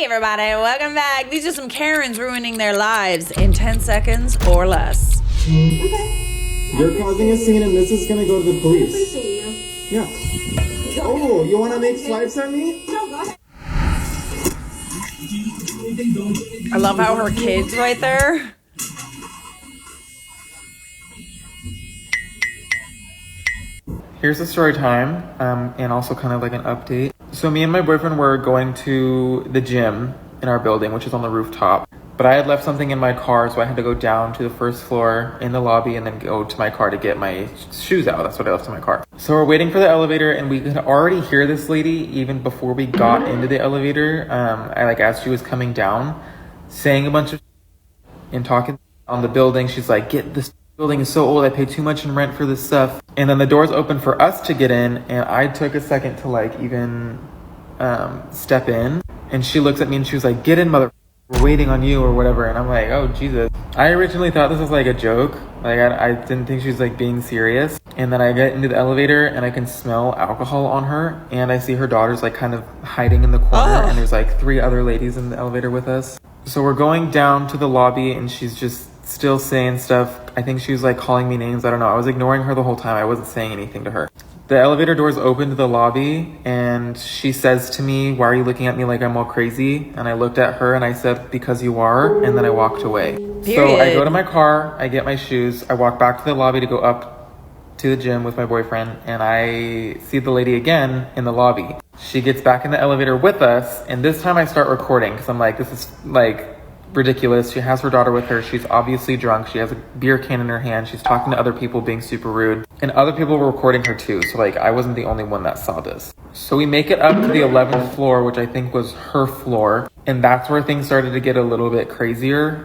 Hey everybody, welcome back. These are some Karens ruining their lives in 10 seconds or less. Okay. You're causing a scene and this is gonna go to the police. I appreciate you. Yeah. Oh, you wanna make swipes at me? No, go ahead. I love how her kid's right there. Here's the story time, and also kind of like an update. So me and my boyfriend were going to the gym in our building, which is on the rooftop. But I had left something in my car, so I had to go down to the first floor in the lobby and then go to my car to get my shoes out. That's what I left in my car. So we're waiting for the elevator, and we could already hear this lady even before we got into the elevator. As she was coming down, saying a bunch of and talking on the building. She's like, "Get this building is so old. I pay too much in rent for this stuff." And then the doors opened for us to get in, and I took a second to even step in. And she looks at me and she was like, "Get in, mother. We're waiting on you," or whatever. And I'm like, "Oh Jesus." I originally thought this was like a joke. I didn't think she was like being serious. And then I get into the elevator and I can smell alcohol on her, and I see her daughter's like kind of hiding in the corner. And there's like 3 other ladies in the elevator with us. So we're going down to the lobby and she's just still saying stuff. I think she was like calling me names. I don't know. I was ignoring her the whole time. I wasn't saying anything to her. The elevator doors open to the lobby and she says to me, "Why are you looking at me like I'm all crazy?" And I looked at her and I said, "Because you are." And then I walked away. Period. So I go to my car, I get my shoes, I walk back to the lobby to go up to the gym with my boyfriend, and I see the lady again in the lobby. She gets back in the elevator with us, and this time I start recording because I'm like, this is like ridiculous. She has her daughter with her. She's obviously drunk. She has a beer can in her hand. She's talking to other people, being super rude. And other people were recording her too. So I wasn't the only one that saw this. So we make it up to the 11th floor, which I think was her floor. And that's where things started to get a little bit crazier.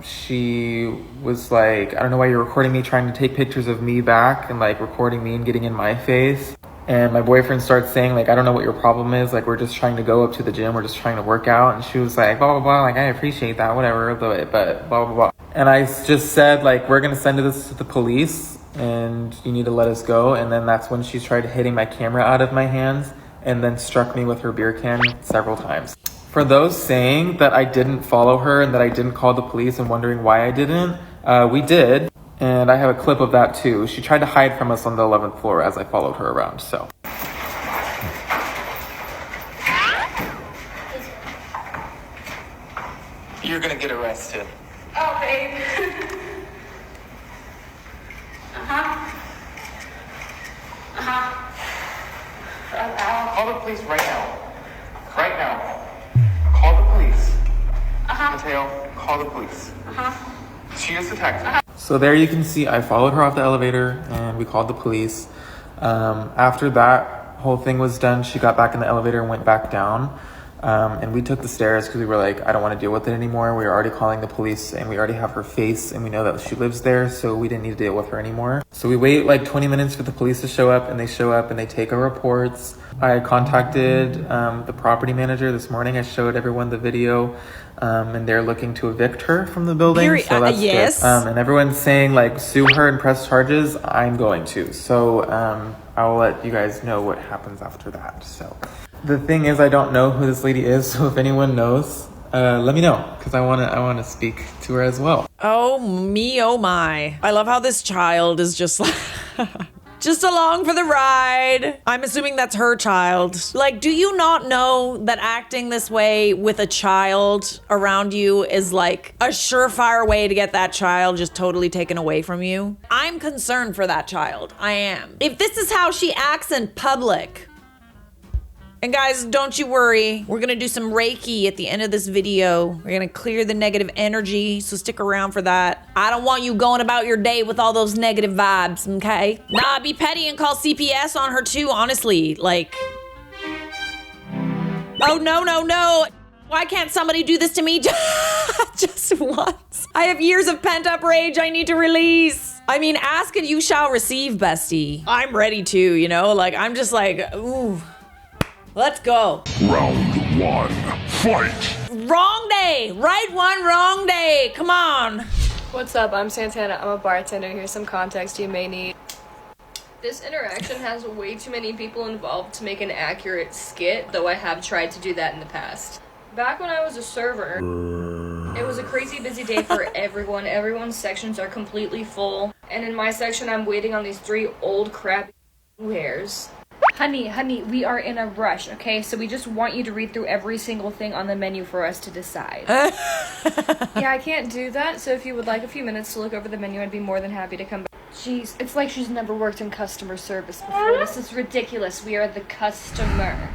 She was like, "I don't know why you're recording me," trying to take pictures of me back and recording me and getting in my face. And my boyfriend starts saying, "I don't know what your problem is. We're just trying to go up to the gym. We're just trying to work out." And she was like, "Blah, blah, blah. I appreciate that, whatever, but blah, blah, blah." And I just said, "We're going to send this to the police and you need to let us go." And then that's when she tried hitting my camera out of my hands and then struck me with her beer can several times. For those saying that I didn't follow her and that I didn't call the police and wondering why I didn't, we did. And I have a clip of that too. She tried to hide from us on the 11th floor as I followed her around, so. You're gonna get arrested. Oh, babe. Call the police right now. Right now. Call the police. Mateo, call the police. She is detective. So there you can see I followed her off the elevator and we called the police. After that whole thing was done, she got back in the elevator and went back down. And we took the stairs because we were like, I don't want to deal with it anymore. We were already calling the police and we already have her face and we know that she lives there, so we didn't need to deal with her anymore. So we wait 20 minutes for the police to show up, and they show up and they take our reports. I contacted the property manager this morning. I showed everyone the video, and they're looking to evict her from the building. So that's yes. good. And everyone's saying sue her and press charges. I'm going to. So I will let you guys know what happens after that. So. The thing is, I don't know who this lady is, so if anyone knows, let me know, because I want to speak to her as well. Oh me, oh my. I love how this child is just just along for the ride. I'm assuming that's her child. Do you not know that acting this way with a child around you is a surefire way to get that child just totally taken away from you? I'm concerned for that child. I am. If this is how she acts in public. And guys, don't you worry. We're gonna do some Reiki at the end of this video. We're gonna clear the negative energy, so stick around for that. I don't want you going about your day with all those negative vibes, okay? Nah, be petty and call CPS on her too, honestly. Oh no. Why can't somebody do this to me just once? I have years of pent-up rage I need to release. I mean, ask and you shall receive, bestie. I'm ready to, I'm just ooh. Let's go. Round 1, fight! Wrong day! Right one, wrong day! Come on! What's up? I'm Santana. I'm a bartender. Here's some context you may need. This interaction has way too many people involved to make an accurate skit, though I have tried to do that in the past. Back when I was a server, it was a crazy busy day for everyone. Everyone's sections are completely full. And in my section, I'm waiting on these 3 old crappy hairs. Honey, we are in a rush, okay? So we just want you to read through every single thing on the menu for us to decide. Yeah, I can't do that. So if you would like a few minutes to look over the menu, I'd be more than happy to come back. Jeez, it's like she's never worked in customer service before. This is ridiculous. We are the customer.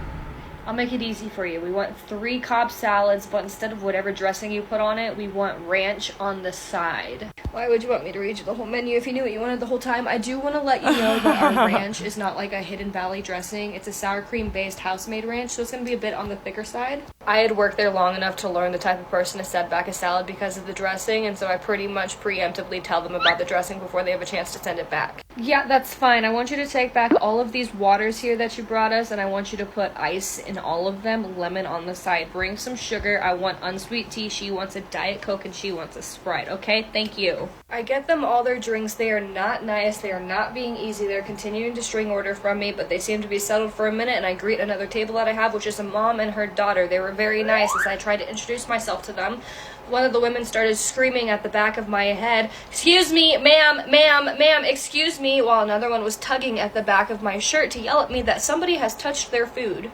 I'll make it easy for you. We want 3 Cobb salads, but instead of whatever dressing you put on it, we want ranch on the side. Why would you want me to read you the whole menu if you knew what you wanted the whole time? I do want to let you know that our ranch is not like a Hidden Valley dressing. It's a sour cream based house-made ranch, so it's going to be a bit on the thicker side. I had worked there long enough to learn the type of person to set back a salad because of the dressing, and so I pretty much preemptively tell them about the dressing before they have a chance to send it back. Yeah, that's fine. I want you to take back all of these waters here that you brought us, and I want you to put ice in all of them, lemon on the side. Bring some sugar. I want unsweet tea. She wants a Diet Coke and she wants a Sprite, okay? Thank you. I get them all their drinks. They are not nice. They are not being easy. They're continuing to string order from me, but they seem to be settled for a minute, and I greet another table that I have, which is a mom and her daughter. They were very nice as I tried to introduce myself to them. One of the women started screaming at the back of my head, "Excuse me, ma'am, excuse me," while another one was tugging at the back of my shirt to yell at me that somebody has touched their food.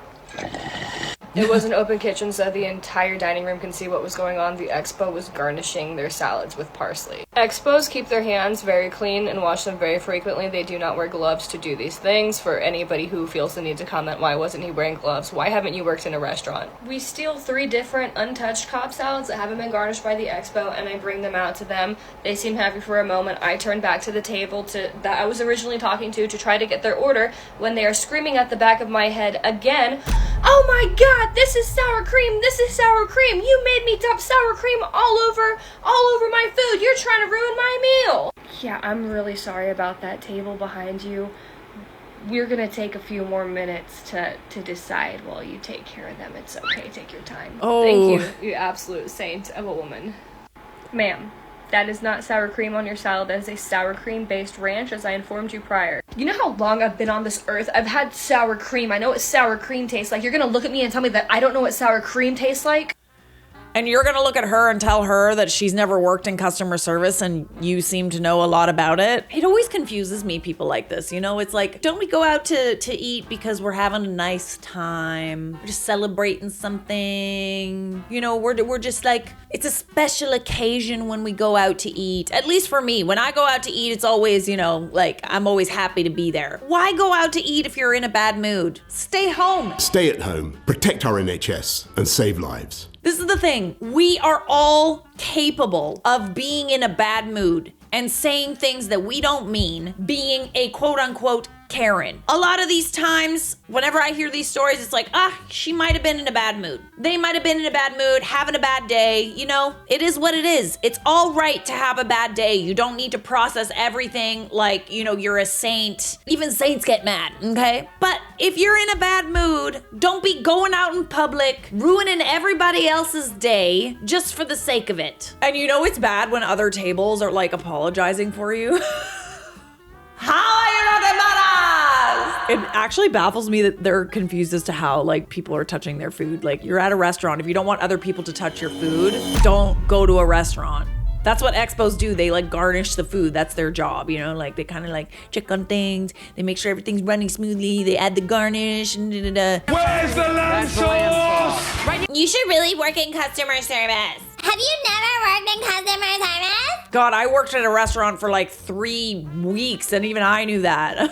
It was an open kitchen, so the entire dining room can see what was going on. The expo was garnishing their salads with parsley. Expos keep their hands very clean and wash them very frequently. They do not wear gloves to do these things. For anybody who feels the need to comment, why wasn't he wearing gloves? Why haven't you worked in a restaurant? We steal 3 different untouched Cobb salads that haven't been garnished by the expo, and I bring them out to them. They seem happy for a moment. I turn back to the table that I was originally talking to try to get their order when they are screaming at the back of my head again, "Oh my god, this is sour cream, this is sour cream, you made me dump sour cream all over my food, you're trying to ruin my meal." Yeah, I'm really sorry about that table behind you. We're gonna take a few more minutes to decide while you take care of them. It's okay, take your time. Oh. Thank you, you absolute saint of a woman. Ma'am, that is not sour cream on your salad. That is a sour cream based ranch, as I informed you prior. You know how long I've been on this earth? I've had sour cream. I know what sour cream tastes like. You're gonna look at me and tell me that I don't know what sour cream tastes like? And you're gonna look at her and tell her that she's never worked in customer service and you seem to know a lot about it. It always confuses me, people like this, you know? It's like, don't we go out to eat because we're having a nice time? We're just celebrating something. You know, we're just like, it's a special occasion when we go out to eat. At least for me, when I go out to eat, it's always, you know, like, I'm always happy to be there. Why go out to eat if you're in a bad mood? Stay home. Stay at home, protect our NHS, and save lives. This is the thing. We are all capable of being in a bad mood and saying things that we don't mean, being a quote unquote Karen. A lot of these times, whenever I hear these stories, it's like, she might have been in a bad mood. They might have been in a bad mood, having a bad day. You know, it is what it is. It's all right to have a bad day. You don't need to process everything like, you know, you're a saint. Even saints get mad, okay? But if you're in a bad mood, don't be going out in public, ruining everybody else's day just for the sake of it. And you know it's bad when other tables are like apologizing for you. How are you not embarrassed? It actually baffles me that they're confused as to how like people are touching their food. Like, you're at a restaurant. If you don't want other people to touch your food, don't go to a restaurant. That's what expos do. They like garnish the food. That's their job, you know? Like, they kind of like check on things. They make sure everything's running smoothly. They add the garnish and da-da-da. Where's the lamb sauce? Right. You should really work in customer service. Have you never worked in customer service? God, I worked at a restaurant for like 3 weeks and even I knew that.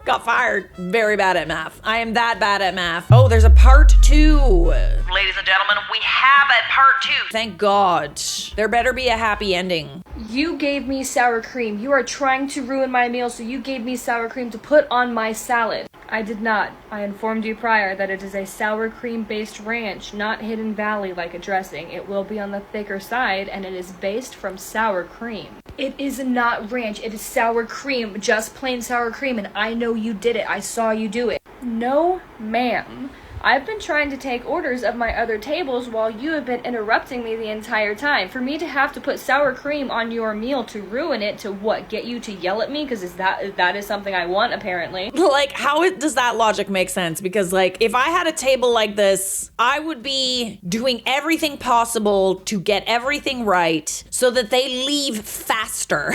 Got fired. Very bad at math. I am that bad at math. Oh, there's a part 2. Ladies and gentlemen, we have a part 2. Thank God. There better be a happy ending. You gave me sour cream. You are trying to ruin my meal, so you gave me sour cream to put on my salad. I did not. I informed you prior that it is a sour cream based ranch, not Hidden Valley like a dressing. It will be on the thicker side, and it is based from sour cream. It is not ranch. It is sour cream, just plain sour cream, and I know you did it. I saw you do it. No, ma'am. I've been trying to take orders of my other tables while you have been interrupting me the entire time. For me to have to put sour cream on your meal to ruin it, to what, get you to yell at me? Because that is something I want, apparently. Like, how does that logic make sense? Because, like, if I had a table like this, I would be doing everything possible to get everything right so that they leave faster.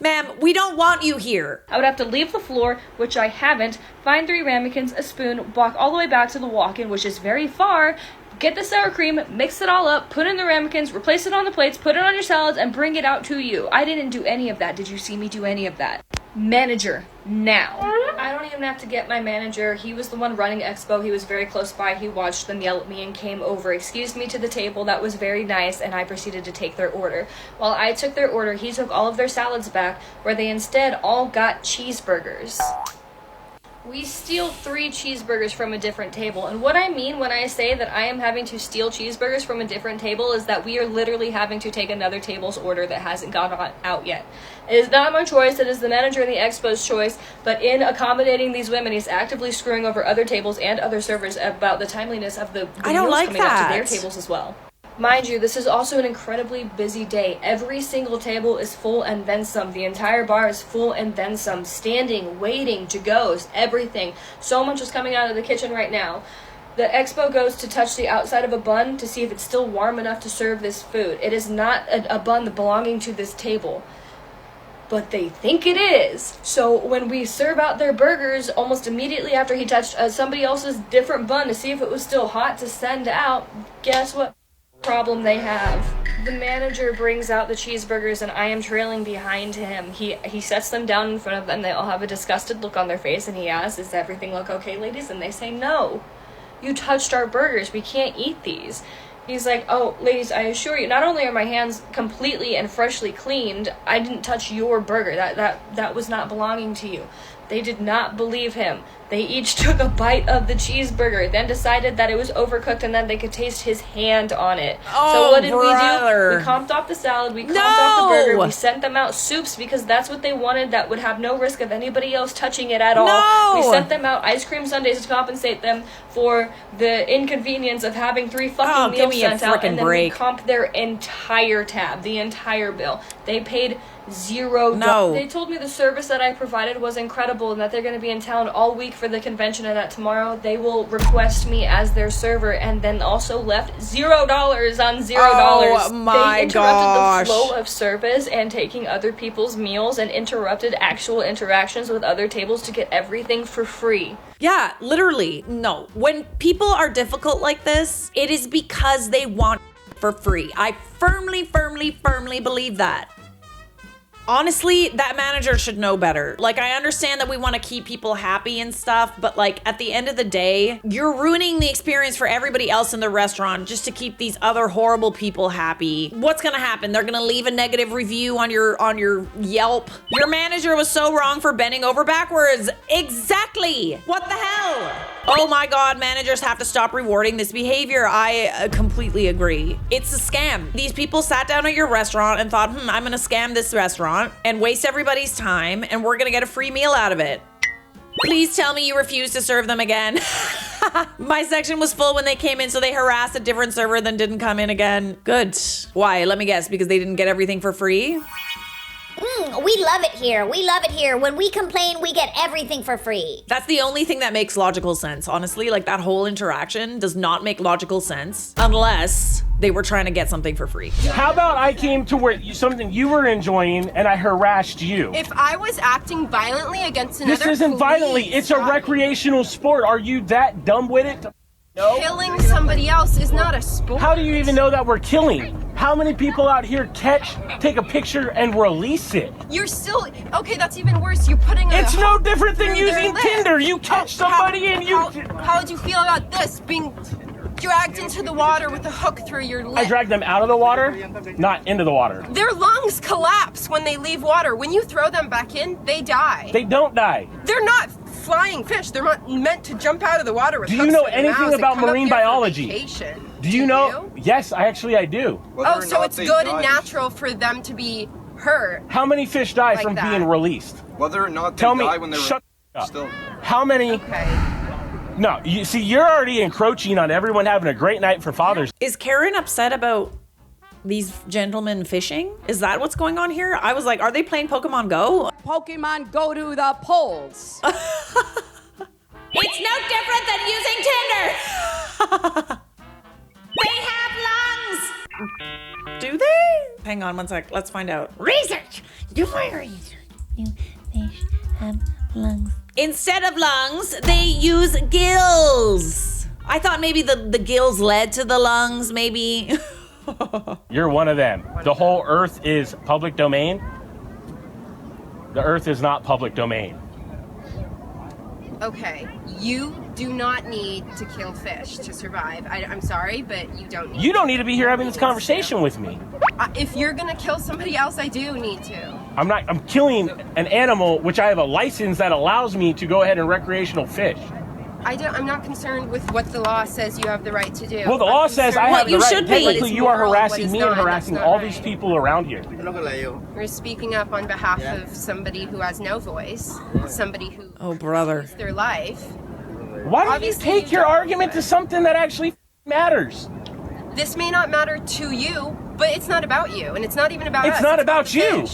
Ma'am, we don't want you here. I would have to leave the floor, which I haven't, find 3 ramekins, a spoon, walk all the way back to the walk-in, which is very far, get the sour cream, mix it all up, put in the ramekins, replace it on the plates, put it on your salads, and bring it out to you. I didn't do any of that. Did you see me do any of that? Manager, now. I don't even have to get my manager. He was the one running Expo. He was very close by. He watched them yell at me and came over, excused me to the table. That was very nice, and I proceeded to take their order. While I took their order, he took all of their salads back, where they instead all got cheeseburgers. We steal 3 cheeseburgers from a different table. And what I mean when I say that I am having to steal cheeseburgers from a different table is that we are literally having to take another table's order that hasn't gone out yet. It is not my choice, it is the manager and the Expo's choice, but in accommodating these women, he's actively screwing over other tables and other servers about the timeliness of the I don't meals like coming that. up to their tables as well. Mind you, this is also an incredibly busy day. Every single table is full and then some. The entire bar is full and then some. Standing, waiting, to-goes, everything. So much is coming out of the kitchen right now. The Expo goes to touch the outside of a bun to see if it's still warm enough to serve this food. It is not a bun belonging to this table, but they think it is. So when we serve out their burgers, almost immediately after he touched somebody else's different bun to see if it was still hot to send out, guess what problem they have? The manager brings out the cheeseburgers and I am trailing behind him. He sets them down in front of them. They all have a disgusted look on their face and he asks, "Does everything look okay, ladies?" And they say, "No. You touched our burgers. We can't eat these." He's like, "Oh, ladies, I assure you, not only are my hands completely and freshly cleaned, I didn't touch your burger. That was not belonging to you." They did not believe him. They each took a bite of the cheeseburger, then decided that it was overcooked and then they could taste his hand on it. So what did we do? We comped off the salad, we comped off the burger, we sent them out soups because that's what they wanted that would have no risk of anybody else touching it at all. We sent them out ice cream sundaes to compensate them for the inconvenience of having 3 fucking meals sent out, and then we comped their entire tab, the entire bill. They paid $0. They told me the service that I provided was incredible and that they're going to be in town all week for the convention and that tomorrow they will request me as their server, and then also left $0 on $0. Oh my They interrupted the flow of service and taking other people's meals and interrupted actual interactions with other tables to get everything for free. Yeah, literally. No. When people are difficult like this, it is because they want for free. I firmly believe that. Honestly, that manager should know better. Like, I understand that we want to keep people happy and stuff, but like at the end of the day, you're ruining the experience for everybody else in the restaurant just to keep these other horrible people happy. What's gonna happen? They're gonna leave a negative review on your Yelp. Your manager was so wrong for bending over backwards. Exactly. What the hell? Oh my God, managers have to stop rewarding this behavior. I completely agree. It's a scam. These people sat down at your restaurant and thought, I'm gonna scam this restaurant and waste everybody's time, and we're gonna get a free meal out of it. Please tell me you refuse to serve them again. My section was full when they came in, so they harassed a different server, then didn't come in again. Good. Why? Let me guess, because they didn't get everything for free? We love it here. We love it here. When we complain, we get everything for free. That's the only thing that makes logical sense, honestly. Like, that whole interaction does not make logical sense unless they were trying to get something for free. How about I came to where something you were enjoying and I harassed you? If I was acting violently against another, this isn't violently. It's a recreational sport. Are you that dumb-witted? No. Killing somebody else is not a sport. How do you even know that we're killing? How many people out here take a picture and release it? You're still, okay, that's even worse. You're putting It's no different than using Tinder. You catch somebody and you... How would you feel about this, being dragged into the water with a hook through your lip? I dragged them out of the water, not into the water. Their lungs collapse when they leave water. When you throw them back in, they die. They don't die. They're not flying fish. They're not meant to jump out of the water with hooks. Do you know anything about marine biology? Do you know? Yes, I do. Oh, so it's good and natural for them to be hurt. How many fish die from being released? Whether or not they die when they're shut up. Still. How many? Okay. No, you see, you're already encroaching on everyone having a great night for Father's. Is Karen upset about these gentlemen fishing? Is that what's going on here? I was like, are they playing Pokemon Go? Pokemon go to the polls. It's no different than using Tinder. They have lungs. Do they? Hang on one sec. Let's find out. Research. Do my research. Do fish have lungs? Instead of lungs, they use gills. I thought maybe the gills led to the lungs, maybe. You're one of them. The whole earth is public domain. The earth is not public domain. Okay, you do not need to kill fish to survive. I'm sorry, but you don't need You don't need to be here having this conversation with me. If you're gonna kill somebody else, I do need to. I'm killing an animal which I have a license that allows me to go ahead and recreational fish. I'm not concerned with what the law says you have the right to do. Well, the law says I have the right. Technically, you are harassing me and harassing all these people around here. You're speaking up on behalf of somebody who has no voice, somebody who lost their life. Why don't you take your argument to something that actually matters? This may not matter to you, but it's not about you, and it's not even about us. It's not about you.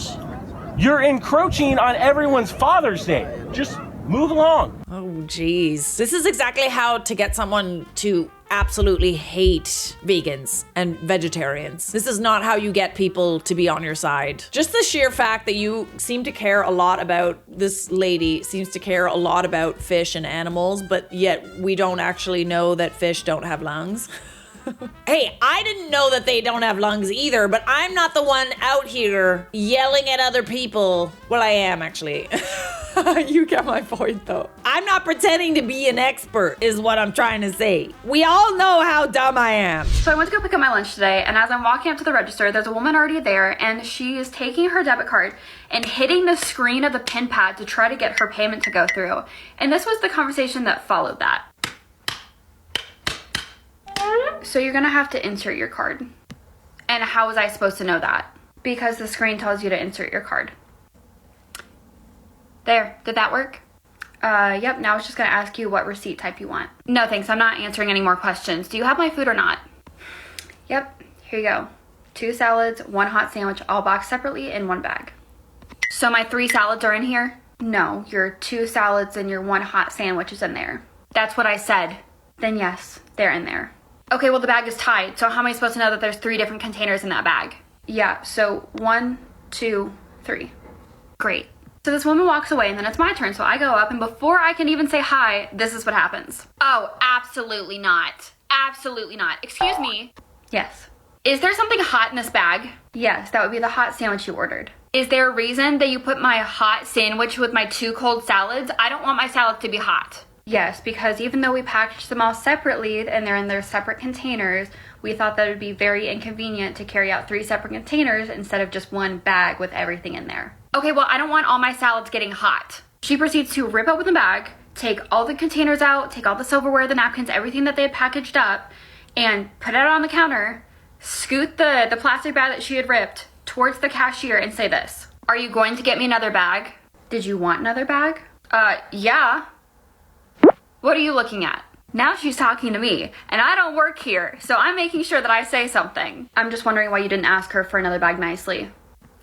You're encroaching on everyone's Father's Day. Just move along. Oh, geez. This is exactly how to get someone to absolutely hate vegans and vegetarians. This is not how you get people to be on your side. Just the sheer fact that you seem to care a lot about, this lady seems to care a lot about fish and animals, but yet we don't actually know that fish don't have lungs. Hey, I didn't know that they don't have lungs either, but I'm not the one out here yelling at other people. Well, I am actually. You get my point though. I'm not pretending to be an expert is what I'm trying to say. We all know how dumb I am. So I went to go pick up my lunch today, and as I'm walking up to the register, there's a woman already there, and she is taking her debit card and hitting the screen of the pin pad to try to get her payment to go through. And this was the conversation that followed that. So you're gonna have to insert your card. And how was I supposed to know that? Because the screen tells you to insert your card. There, did that work? Yep, now it's just gonna ask you what receipt type you want. No thanks, I'm not answering any more questions. Do you have my food or not? Yep, here you go. 2 salads, 1 hot sandwich, all boxed separately in 1 bag. So my 3 salads are in here? No, your 2 salads and your 1 hot sandwich is in there. That's what I said. Then yes, they're in there. Okay, well the bag is tied, so how am I supposed to know that there's 3 different containers in that bag? Yeah, so 1, 2, 3. Great. So this woman walks away and then it's my turn, so I go up and before I can even say hi, this is what happens. Oh, absolutely not. Absolutely not. Excuse me. Yes. Is there something hot in this bag? Yes, that would be the hot sandwich you ordered. Is there a reason that you put my hot sandwich with my 2 cold salads? I don't want my salads to be hot. Yes, because even though we packaged them all separately and they're in their separate containers, we thought that it would be very inconvenient to carry out 3 separate containers instead of just 1 bag with everything in there. Okay, well, I don't want all my salads getting hot. She proceeds to rip open the bag, take all the containers out, take all the silverware, the napkins, everything that they had packaged up, and put it on the counter, scoot the plastic bag that she had ripped towards the cashier and say this. Are you going to get me another bag? Did you want another bag? Yeah. What are you looking at? Now she's talking to me, and I don't work here, so I'm making sure that I say something. I'm just wondering why you didn't ask her for another bag nicely.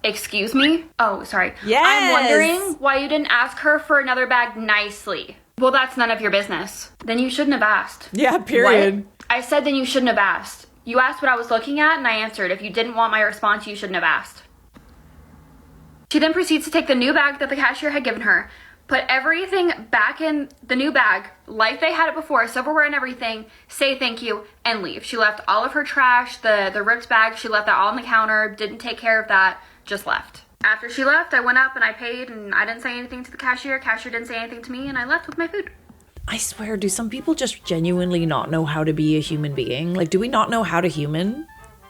Excuse me? Oh, sorry. Yes. I'm wondering why you didn't ask her for another bag nicely. Well, that's none of your business. Then you shouldn't have asked. Yeah, period. What? I said then you shouldn't have asked. You asked what I was looking at, and I answered. If you didn't want my response, you shouldn't have asked. She then proceeds to take the new bag that the cashier had given her, put everything back in the new bag, like they had it before, silverware and everything, say thank you, and leave. She left all of her trash, the ripped bag, she left that all on the counter, didn't take care of that, just left. After she left, I went up and I paid, and I didn't say anything to the cashier didn't say anything to me, and I left with my food. I swear, do some people just genuinely not know how to be a human being? Like, do we not know how to human?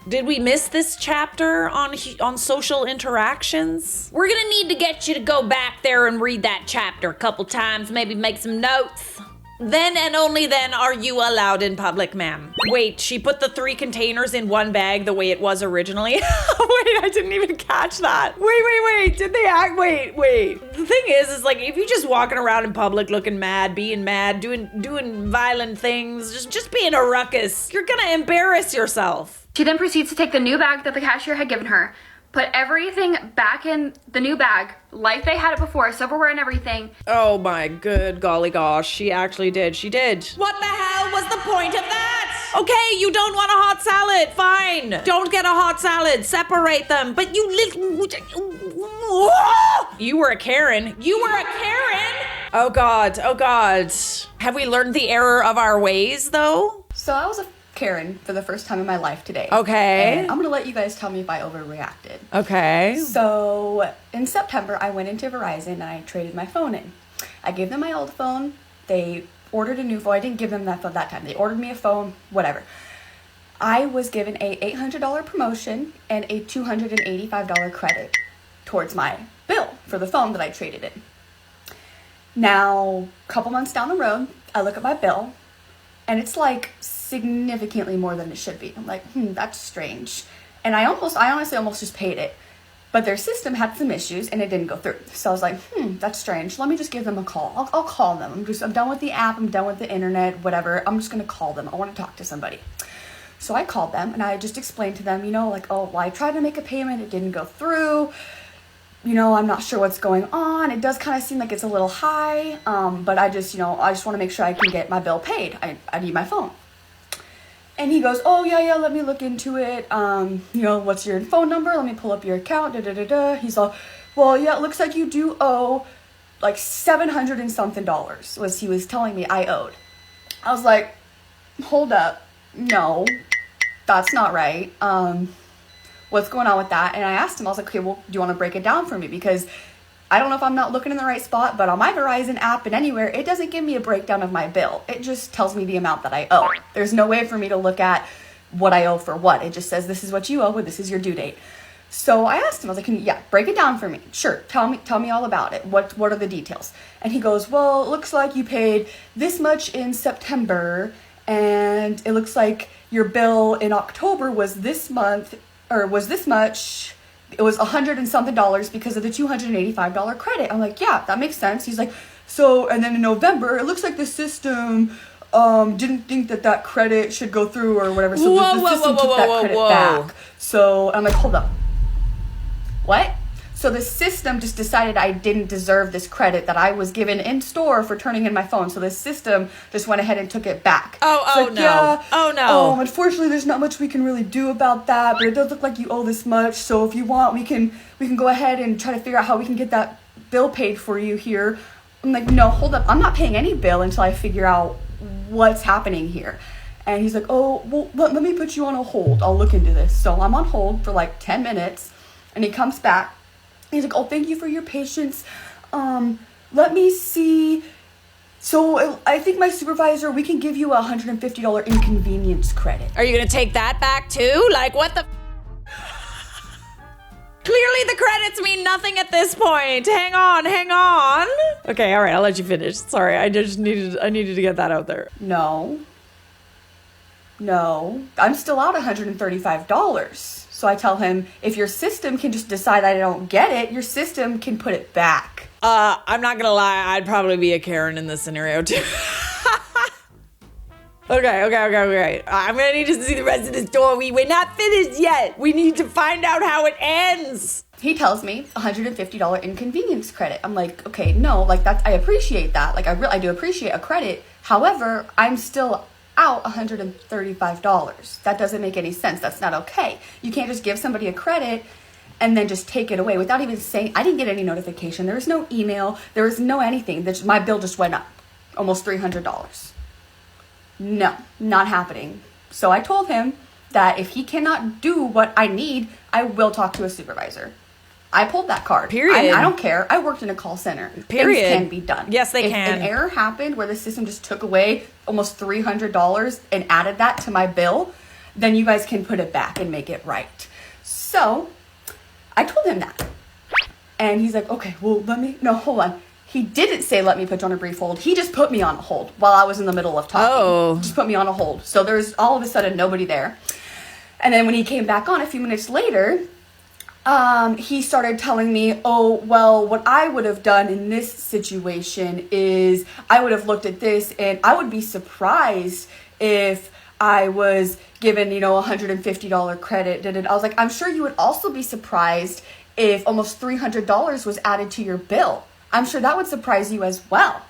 Did we miss this chapter on social interactions? We're gonna need to get you to go back there and read that chapter a couple times, maybe make some notes. Then and only then are you allowed in public, ma'am. Wait, she put the 3 containers in one bag the way it was originally? Wait, I didn't even catch that. Wait. Did they act? Wait. The thing is like, if you're just walking around in public looking mad, being mad, doing violent things, just being a ruckus, you're gonna embarrass yourself. She then proceeds to take the new bag that the cashier had given her, put everything back in the new bag, like they had it before, silverware and everything. Oh my good golly gosh, she actually did. She did. What the hell was the point of that? Okay, you don't want a hot salad, fine. Don't get a hot salad, separate them. But you You were a Karen. You were a Karen? Oh God. Have we learned the error of our ways though? So I was a Karen for the first time in my life today. Okay. And I'm gonna let you guys tell me if I overreacted. Okay. So in September, I went into Verizon and I traded my phone in. I gave them my old phone. They ordered a new phone. I didn't give them that phone that time. They ordered me a phone, whatever. I was given a $800 promotion and a $285 credit towards my bill for the phone that I traded in. Now, a couple months down the road, I look at my bill and it's like significantly more than it should be. I'm like, that's strange. And I honestly almost just paid it. But their system had some issues and it didn't go through. So I was like, that's strange. Let me just give them a call. I'll call them. I'm done with the app. I'm done with the internet, whatever. I'm just going to call them. I want to talk to somebody. So I called them and I just explained to them, I tried to make a payment. It didn't go through. I'm not sure what's going on. It does kind of seem like it's a little high. But I just want to make sure I can get my bill paid. I need my phone. And he goes, oh, yeah, let me look into it. What's your phone number? Let me pull up your account. He's all, well, yeah, it looks like you do owe like $700 and something was he was telling me I owed. I was like, hold up. No, that's not right. What's going on with that? And I asked him, I was like, okay, well, do you want to break it down for me? Because I don't know if I'm not looking in the right spot, but on my Verizon app and anywhere, it doesn't give me a breakdown of my bill. It just tells me the amount that I owe. There's no way for me to look at what I owe for what. It just says this is what you owe and this is your due date. So I asked him, I was like, can you break it down for me? Sure, tell me all about it. What are the details? And he goes, well, it looks like you paid this much in September, and it looks like your bill in October was this much. It was $100 and something because of the $285 credit. I'm like, yeah, that makes sense. He's like, so, and then in November, it looks like the system didn't think that credit should go through or whatever. So the system took that credit back. So I'm like, hold up. What? So the system just decided I didn't deserve this credit that I was given in store for turning in my phone. So the system just went ahead and took it back. Oh no. Unfortunately, there's not much we can really do about that, but it does look like you owe this much. So if you want, we can go ahead and try to figure out how we can get that bill paid for you here. I'm like, no, hold up. I'm not paying any bill until I figure out what's happening here. And he's like, oh, well, let me put you on a hold. I'll look into this. So I'm on hold for like 10 minutes, and he comes back. He's like, oh, thank you for your patience. Let me see. So I think my supervisor, we can give you a $150 inconvenience credit. Are you going to take that back too? Like, what the? Clearly the credits mean nothing at this point. Hang on. Okay, all right, I'll let you finish. Sorry, I needed to get that out there. No, I'm still out $135. So I tell him, if your system can just decide I don't get it, your system can put it back. I'm not gonna lie, I'd probably be a Karen in this scenario too. Okay. I'm gonna need to see the rest of the story. We're not finished yet. We need to find out how it ends. He tells me $150 inconvenience credit. I'm like, okay, no, like that, I appreciate that. Like I do appreciate a credit. However, I'm still out $135. That doesn't make any sense. That's not okay. You can't just give somebody a credit and then just take it away without even saying. I didn't get any notification. There was no email. There was no anything. My bill just went up almost $300. No, not happening. So I told him that if he cannot do what I need, I will talk to a supervisor. I pulled that card. Period. I don't care. I worked in a call center. Period. Things can be done. Yes, they if can. If an error happened where the system just took away almost $300 and added that to my bill, then you guys can put it back and make it right. So I told him that. And he's like, okay, well, hold on. He didn't say, let me put you on a brief hold. He just put me on a hold while I was in the middle of talking. Oh. Just put me on a hold. So there's all of a sudden nobody there. And then when he came back on a few minutes later, he started telling me, oh, well, what I would have done in this situation is I would have looked at this and I would be surprised if I was given, you know, $150 credit. I was like, I'm sure you would also be surprised if almost $300 was added to your bill. I'm sure that would surprise you as well.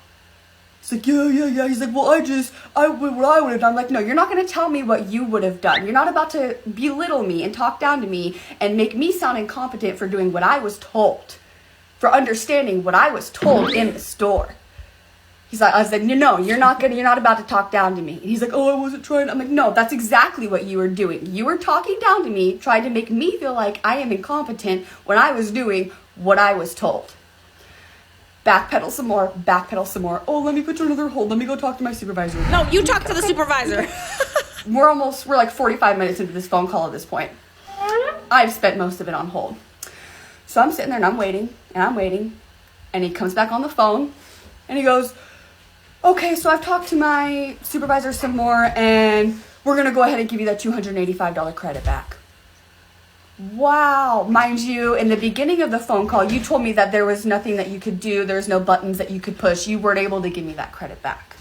It's like, yeah. He's like, well, what I would have done. I'm like, no, you're not going to tell me what you would have done. You're not about to belittle me and talk down to me and make me sound incompetent for doing what I was told, for understanding what I was told in the store. I was like, no, you're not about to talk down to me. And he's like, oh, I wasn't trying. I'm like, no, that's exactly what you were doing. You were talking down to me, trying to make me feel like I am incompetent when I was doing what I was told. Backpedal some more. Oh, let me put you on another hold. Let me go talk to my supervisor. No, you talk to the supervisor. We're like 45 minutes into this phone call at this point. I've spent most of it on hold. So I'm sitting there and I'm waiting. And he comes back on the phone and he goes, okay, so I've talked to my supervisor some more and we're going to go ahead and give you that $285 credit back. Wow. Mind you, in the beginning of the phone call, you told me that there was nothing that you could do. There was no buttons that you could push. You weren't able to give me that credit back.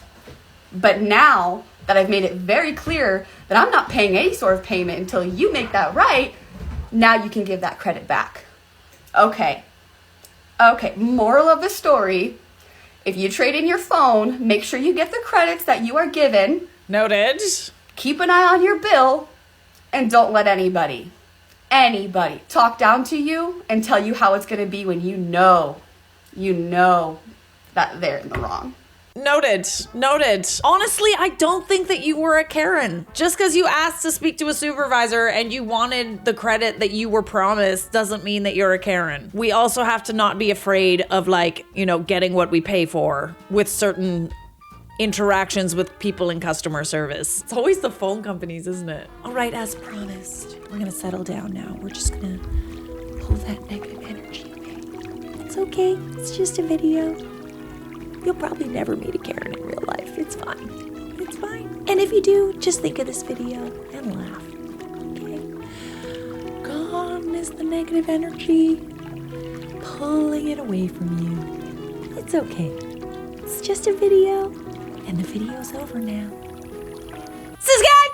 But now that I've made it very clear that I'm not paying any sort of payment until you make that right, now you can give that credit back. Okay. Moral of the story, if you trade in your phone, make sure you get the credits that you are given. Noted. Keep an eye on your bill and don't let anybody talk down to you and tell you how it's going to be when you know that they're in the wrong. Noted. Honestly, I don't think that you were a Karen. Just because you asked to speak to a supervisor and you wanted the credit that you were promised doesn't mean that you're a Karen. We also have to not be afraid of, like, you know, getting what we pay for with certain interactions with people in customer service. It's always the phone companies, isn't it? All right, as promised, we're gonna settle down now. We're just gonna pull that negative energy away. It's okay. It's just a video. You'll probably never meet a Karen in real life. It's fine. And if you do, just think of this video and laugh. Okay? Gone is the negative energy. Pulling it away from you. It's okay. It's just a video. And the video's over now. Sis guy!